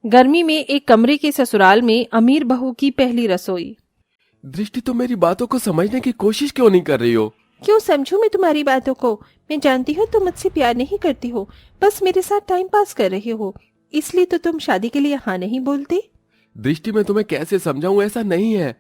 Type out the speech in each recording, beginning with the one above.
गर्मी में एक कमरे के ससुराल में अमीर बहू की पहली रसोई। दृष्टि, तुम मेरी बातों को समझने की कोशिश क्यों नहीं कर रही हो? क्यों समझूं मैं तुम्हारी बातों को? मैं जानती हूँ तुम मुझसे प्यार नहीं करती हो, बस मेरे साथ टाइम पास कर रहे हो, इसलिए तो तुम शादी के लिए हाँ नहीं बोलते। दृष्टि, मैं तुम्हें कैसे समझाऊं? ऐसा नहीं है।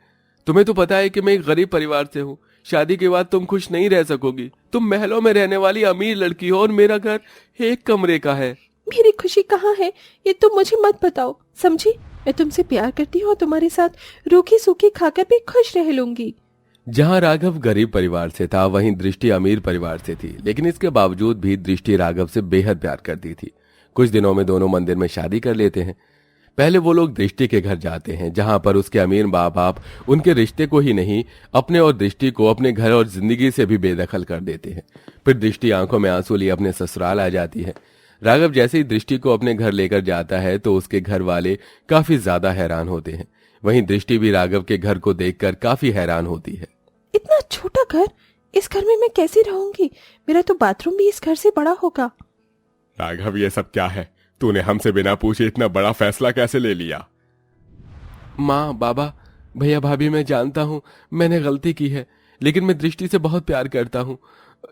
तुम्हें तो पता है कि मैं एक गरीब परिवार से हूँ। शादी के बाद तुम खुश नहीं रह सकोगी। तुम महलों में रहने वाली अमीर लड़की हो और मेरा घर एक कमरे का है। मेरी खुशी कहाँ है ये तुम मुझे मत बताओ, समझी? मैं तुमसे प्यार करती हूँ, तुम्हारे साथ रूखी सूखी खाकर भी खुश रह लूंगी। जहाँ राघव गरीब परिवार से था, वहीं दृष्टि अमीर परिवार से थी, लेकिन इसके बावजूद भी दृष्टि राघव से बेहद प्यार करती थी। कुछ दिनों में दोनों मंदिर में शादी कर लेते हैं। पहले वो लोग दृष्टि के घर जाते हैं, जहां पर उसके अमीर माँ बाप उनके रिश्ते को ही नहीं, अपने और दृष्टि को अपने घर और जिंदगी से भी बेदखल कर देते हैं। फिर दृष्टि आंखों में आंसू लिए अपने ससुराल आ जाती है। राघव जैसे ही दृष्टि को अपने घर लेकर जाता है तो उसके घर वाले काफी ज्यादा हैरान होते हैं। वहीं दृष्टि भी राघव के घर को देखकर काफी हैरान होती है। इतना छोटा घर, इस घर में मैं कैसे रहूंगी? मेरा तो बाथरूम भी इस घर से बड़ा होगा। राघव, ये सब क्या है? तूने हमसे बिना पूछे इतना बड़ा फैसला कैसे ले लिया? माँ, बाबा, भैया, भाभी, मैं जानता हूँ मैंने गलती की है, लेकिन मैं दृष्टि से बहुत प्यार करता हूँ,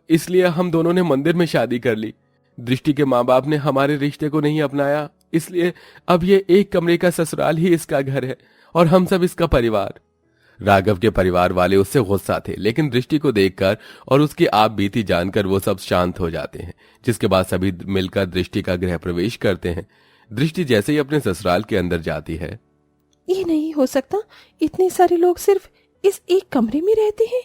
इसलिए हम दोनों ने मंदिर में शादी कर ली। दृष्टि के माँ बाप ने हमारे रिश्ते को नहीं अपनाया, इसलिए अब ये एक कमरे का ससुराल ही इसका घर है और हम सब इसका परिवार। राघव के परिवार वाले उससे गुस्सा थे, लेकिन दृष्टि को देखकर और उसकी आप बीती जानकर वो सब शांत हो जाते हैं, जिसके बाद सभी मिलकर दृष्टि का गृह प्रवेश करते हैं। दृष्टि जैसे ही अपने ससुराल के अंदर जाती है, ये नहीं हो सकता, इतने सारे लोग सिर्फ इस एक कमरे में रहते हैं।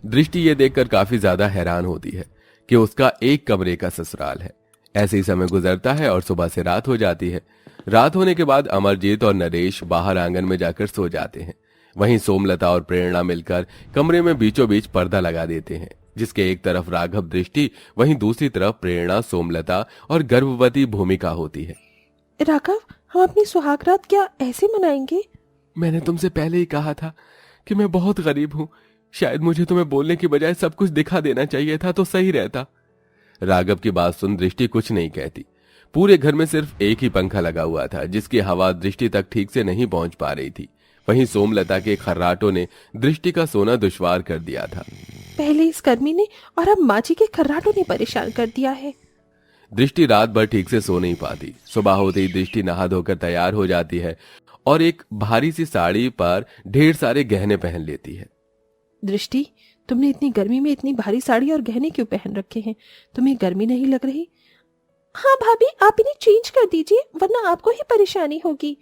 दृष्टि ये देखकर काफी ज्यादा हैरान होती है कि उसका एक कमरे का ससुराल है। ऐसे ही समय गुजरता है और सुबह से रात हो जाती है। रात होने के बाद अमरजीत और नरेश बाहर आंगन में जाकर सो जाते हैं। वहीं सोमलता और प्रेरणा मिलकर कमरे में बीचों बीच पर्दा लगा देते हैं, जिसके एक तरफ राघव दृष्टि, वहीं दूसरी तरफ प्रेरणा, सोमलता और गर्भवती भूमिका होती है। राघव, हम अपनी सुहागरात क्या ऐसे मनाएंगे? मैंने तुमसे पहले ही कहा था कि मैं बहुत गरीब हूँ। शायद मुझे तुम्हें बोलने की बजाय सब कुछ दिखा देना चाहिए था तो सही रहता। राघव की बात सुन दृष्टि कुछ नहीं कहती। पूरे घर में सिर्फ एक ही पंखा लगा हुआ था, जिसकी हवा दृष्टि तक ठीक से नहीं पहुंच पा रही थी। वहीं सोमलता के खर्राटों ने दृष्टि का सोना दुश्वार कर दिया था। पहले इस गर्मी ने और अब माची के खर्राटों ने परेशान कर दिया है। दृष्टि रात भर ठीक से सो नहीं पाती। सुबह होते ही दृष्टि नहा धोकर तैयार हो जाती है और एक भारी सी साड़ी पर ढेर सारे गहने पहन लेती है। दृष्टि, तुमने इतनी गर्मी में इतनी भारी साड़ी और गहने क्यों पहन रखे हैं? तुम्हें गर्मी नहीं लग रही? हाँ भाभी, आप इन्हें चेंज कर दीजिए, वरना आपको ही परेशानी होगी।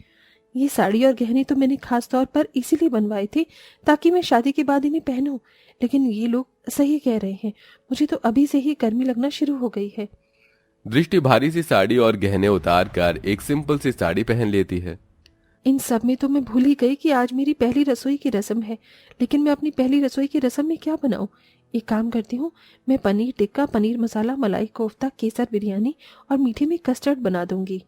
ये साड़ी और गहने तो मैंने खास तौर पर इसीलिए बनवाए थे ताकि मैं शादी के बाद इन्हें पहनूं, लेकिन ये लोग सही कह रहे हैं, मुझे तो अभी से ही गर्मी लगना शुरू हो गई है। दृष्टि भारी सी साड़ी और गहने उतार कर एक सिंपल सी साड़ी पहन लेती है। इन सब में तो मैं भूल ही गई कि आज मेरी पहली रसोई की रस्म है, लेकिन मैं अपनी पहली रसोई की रस्म में क्या बनाऊं? एक काम करती हूँ, मैं पनीर टिक्का, पनीर मसाला, मलाई कोफ्ता, केसर बिरयानी और मीठे में कस्टर्ड बना दूंगी।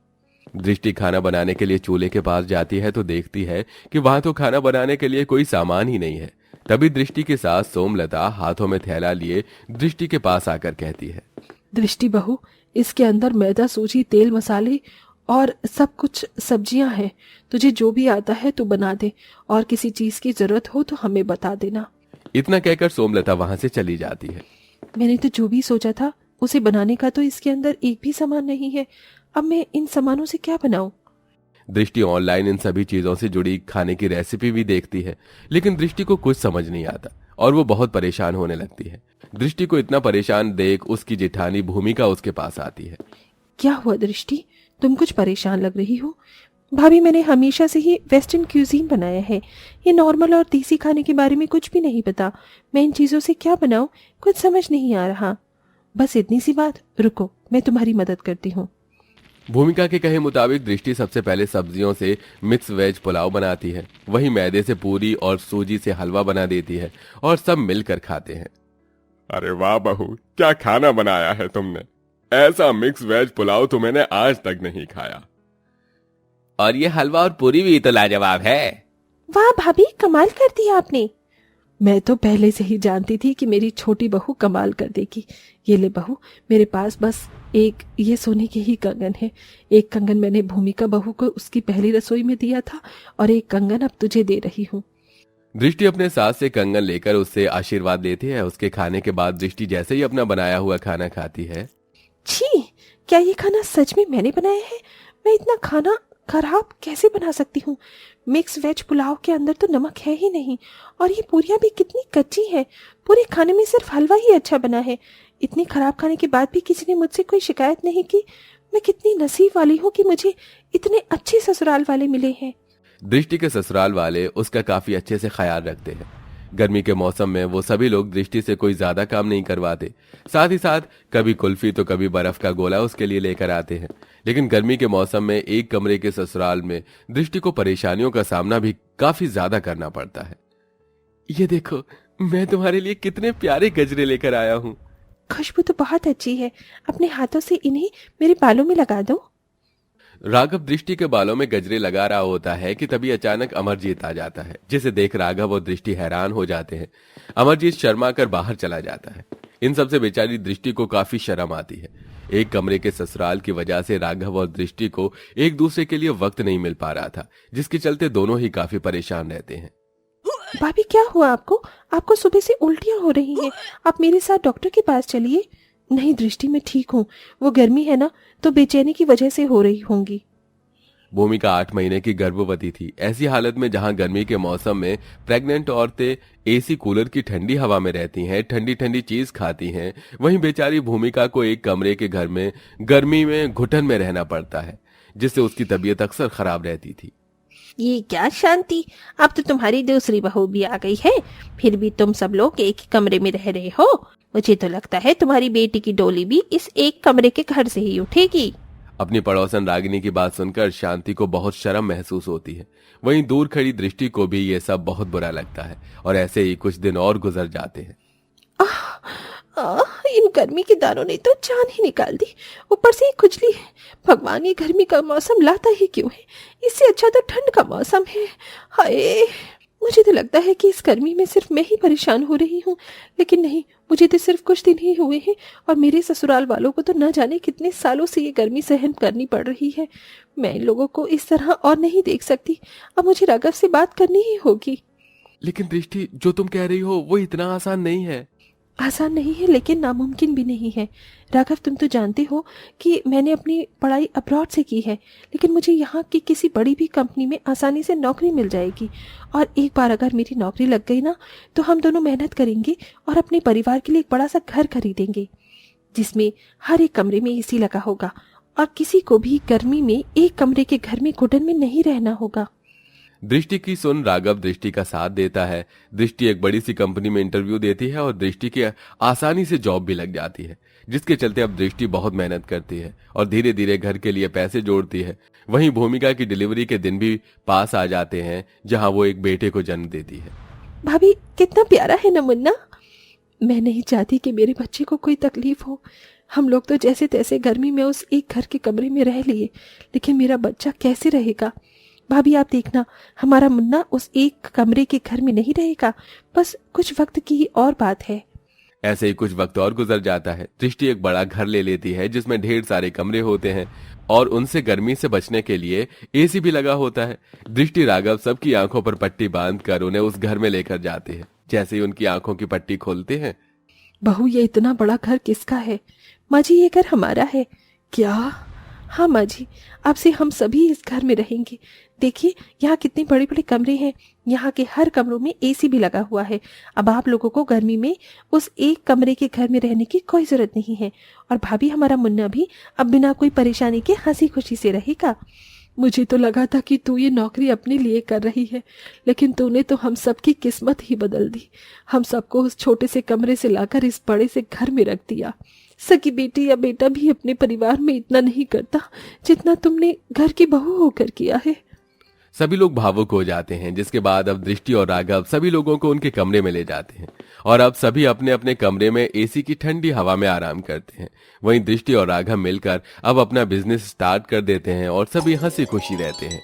दृष्टि खाना बनाने के लिए चूल्हे के पास जाती है तो देखती है कि वहां तो खाना बनाने के लिए कोई सामान ही नहीं है। तभी दृष्टि के साथ सोमलता हाथों में थैला लिए दृष्टि के पास आकर कहती है, दृष्टि बहू, इसके अंदर मैदा, सूजी, तेल, मसाले और सब कुछ सब्जियां हैं। तुझे जो भी आता है तू बना दे, और किसी चीज की जरूरत हो तो हमें बता देना। इतना कहकर सोमलता वहां से चली जाती है। मैंने तो जो भी सोचा था उसे बनाने का तो इसके अंदर एक भी सामान नहीं है। अब मैं इन सामानों से क्या बनाऊं? दृष्टि ऑनलाइन इन सभी चीजों से जुड़ी खाने की रेसिपी भी देखती है, लेकिन दृष्टि को कुछ समझ नहीं आता और वो बहुत परेशान होने लगती है। दृष्टि को इतना परेशान देख उसकी जेठानी भूमिका उसके पास आती है। क्या हुआ दृष्टि, तुम कुछ परेशान लग रही हो? भाभी, मैंने हमेशा से ही वेस्टर्न क्यूजीन बनाया है, ये नॉर्मल और देसी खाने के बारे में कुछ भी नहीं पता। मैं इन चीजों से क्या बनाऊं, कुछ समझ नहीं आ रहा। बस इतनी सी बात, रुको मैं तुम्हारी मदद करती हूँ। भूमिका के कहे मुताबिक दृष्टि सबसे पहले सब्जियों से मिक्स वेज पुलाव बनाती है, वहीं मैदे से पूरी और सूजी से हलवा बना देती है और सब मिलकर खाते हैं। अरे वाह बहू, क्या खाना बनाया है तुमने! ऐसा मिक्स वेज पुलाव तो मैंने आज तक नहीं खाया। और ये हलवा और पूरी भी तो लाजवाब है। वाह भाभी, कमाल कर दिया आपने। मैं तो पहले से ही जानती थी कि मेरी छोटी बहू कमाल कर देगी। ये ले बहू, मेरे पास बस एक ये सोने के ही कंगन है। एक कंगन मैंने भूमिका बहू को उसकी पहली रसोई में दिया था और एक कंगन अब तुझे दे रही हूँ। दृष्टि अपने सास से कंगन लेकर उससे आशीर्वाद लेती है। उसके खाने के बाद दृष्टि जैसे ही अपना बनाया हुआ खाना खाती है। छी, क्या ये खाना सच में मैंने बनाया है? मैं इतना खाना खराब कैसे बना सकती हूँ? मिक्स वेज पुलाव के अंदर तो नमक है ही नहीं और ये पूरियां भी कितनी कच्ची है। पूरे खाने में सिर्फ हलवा ही अच्छा बना है। इतनी खराब खाने के बाद भी किसी ने मुझसे कोई शिकायत नहीं की। मैं कितनी नसीब वाली हूँ कि मुझे इतने अच्छे ससुराल वाले मिले हैं। दृष्टि के ससुराल वाले उसका काफी अच्छे से ख्याल रखते हैं। गर्मी के मौसम में वो सभी लोग दृष्टि से कोई ज्यादा काम नहीं करवाते। साथ ही साथ कभी कुल्फी तो कभी बर्फ का गोला उसके लिए लेकर आते हैं। लेकिन गर्मी के मौसम में एक कमरे के ससुराल में दृष्टि को परेशानियों का सामना भी काफी ज्यादा करना पड़ता है। ये देखो, मैं तुम्हारे लिए कितने प्यारे गजरे लेकर आया हूँ। खुशबू तो बहुत अच्छी है। अपने हाथों से इन्हें मेरे बालों में लगा दो। राघव दृष्टि के बालों में गजरे लगा रहा होता है कि तभी अचानक अमरजीत आ जाता है, जिसे देख राघव और दृष्टि हैरान हो जाते हैं। अमरजीत शर्मा कर बाहर चला जाता है। इन सबसे बेचारी दृष्टि को काफी शर्म आती है। एक कमरे के ससुराल की वजह से राघव और दृष्टि को एक दूसरे के लिए वक्त नहीं मिल पा रहा था, जिसके चलते दोनों ही काफी परेशान रहते हैं। भाभी, क्या हुआ आपको? आपको सुबह से उल्टियां हो रही हैं। आप मेरे साथ डॉक्टर के पास चलिए। नहीं दृष्टि, मैं ठीक हूँ। वो गर्मी है ना, तो बेचैनी की वजह से हो रही होंगी। भूमिका 8 महीने की गर्भवती थी। ऐसी हालत में जहां गर्मी के मौसम में प्रेग्नेंट औरतें एसी कूलर की ठंडी हवा में रहती हैं, ठंडी ठंडी चीज खाती हैं, वहीं बेचारी भूमिका को एक कमरे के घर में गर्मी में घुटन में रहना पड़ता है, जिससे उसकी तबीयत अक्सर खराब रहती थी। ये क्या शांति, अब तो तुम्हारी दूसरी बहू भी आ गई है। फिर भी तुम सब लोग एक ही कमरे में रह रहे हो। मुझे तो लगता है तुम्हारी बेटी की डोली भी इस एक कमरे के घर से ही उठेगी। अपनी पड़ोसन रागिनी की बात सुनकर शांति को बहुत शर्म महसूस होती है। वहीं दूर खड़ी दृष्टि को भी ये सब बहुत बुरा लगता है और ऐसे ही कुछ दिन और गुजर जाते हैं। इन गर्मी के दानों ने तो जान ही निकाल दी। ऊपर से खुजली है। भगवान, ये गर्मी का मौसम लाता ही क्यों है? इससे अच्छा तो ठंड का मौसम है। हाय, मुझे तो लगता है कि इस गर्मी में सिर्फ मैं ही परेशान हो रही हूँ। लेकिन नहीं, मुझे तो सिर्फ कुछ दिन ही हुए हैं और मेरे ससुराल वालों को तो न जाने कितने सालों से ये गर्मी सहन करनी पड़ रही है। मैं इन लोगों को इस तरह और नहीं देख सकती। अब मुझे राघव से बात करनी ही होगी। लेकिन दृष्टि, जो तुम कह रही हो वो इतना आसान नहीं है। आसान नहीं है, लेकिन नामुमकिन भी नहीं है। राघव, तुम तो जानते हो कि मैंने अपनी पढ़ाई अब्रॉड से की है, लेकिन मुझे यहाँ की किसी बड़ी भी कंपनी में आसानी से नौकरी मिल जाएगी। और एक बार अगर मेरी नौकरी लग गई ना, तो हम दोनों मेहनत करेंगे और अपने परिवार के लिए एक बड़ा सा घर खरीदेंगे, जिसमें हर एक कमरे में एसी लगा होगा और किसी को भी गर्मी में एक कमरे के घर में घुटन में नहीं रहना होगा। दृष्टि की सुन राघव दृष्टि का साथ देता है। दृष्टि एक बड़ी सी कंपनी में इंटरव्यू देती है और दृष्टि की आसानी से जॉब भी लग जाती है, जिसके चलते अब दृष्टि बहुत मेहनत करती है और धीरे धीरे घर के लिए पैसे जोड़ती है। वहीं भूमिका की डिलीवरी के दिन भी पास आ जाते हैं, जहां वो एक बेटे को जन्म देती है। भाभी, कितना प्यारा है ना मुन्ना। मैं नहीं चाहती कि मेरे बच्चे को कोई तकलीफ हो। हम लोग तो जैसे तैसे गर्मी में उस एक घर के कमरे में रह लिए, लेकिन मेरा बच्चा कैसे रहेगा? भाभी, आप देखना, हमारा मुन्ना उस एक कमरे के घर में नहीं रहेगा। बस कुछ वक्त की ही और बात है। ऐसे ही कुछ वक्त और गुजर जाता है। दृष्टि एक बड़ा घर ले लेती है, जिसमें ढेर सारे कमरे होते हैं और उनसे गर्मी से बचने के लिए एसी भी लगा होता है। दृष्टि राघव सबकी आंखों पर पट्टी बांधकर उन्हें उस घर में लेकर जाते हैं। जैसे ही उनकी आंखों की पट्टी खोलते हैं, बहू, ये इतना बड़ा घर किसका है? माँ जी, ये घर हमारा है। क्या? हाँ माँ जी, अब से हम सभी इस घर में रहेंगे। देखिए, यहाँ कितने बड़े बड़े कमरे हैं। यहाँ के हर कमरों में एसी भी लगा हुआ है। अब आप लोगों को गर्मी में उस एक कमरे के घर में रहने की कोई जरूरत नहीं है। और भाभी, हमारा मुन्ना भी अब बिना कोई परेशानी के हंसी खुशी से रहेगा। मुझे तो लगा था कि तू ये नौकरी अपने लिए कर रही है, लेकिन तूने तो हम सबकी किस्मत ही बदल दी। हम सबको उस छोटे से कमरे से लाकर इस बड़े से घर में रख दिया। सकी बेटी या बेटा भी अपने परिवार में इतना नहीं करता जितना तुमने घर की बहू होकर किया है। सभी लोग भावुक हो जाते हैं, जिसके बाद अब दृष्टि और राघव सभी लोगों को उनके कमरे में ले जाते हैं और अब सभी अपने अपने कमरे में एसी की ठंडी हवा में आराम करते हैं। वहीं दृष्टि और राघव मिलकर अब अपना बिजनेस स्टार्ट कर देते हैं और सभी हंसी खुशी रहते हैं।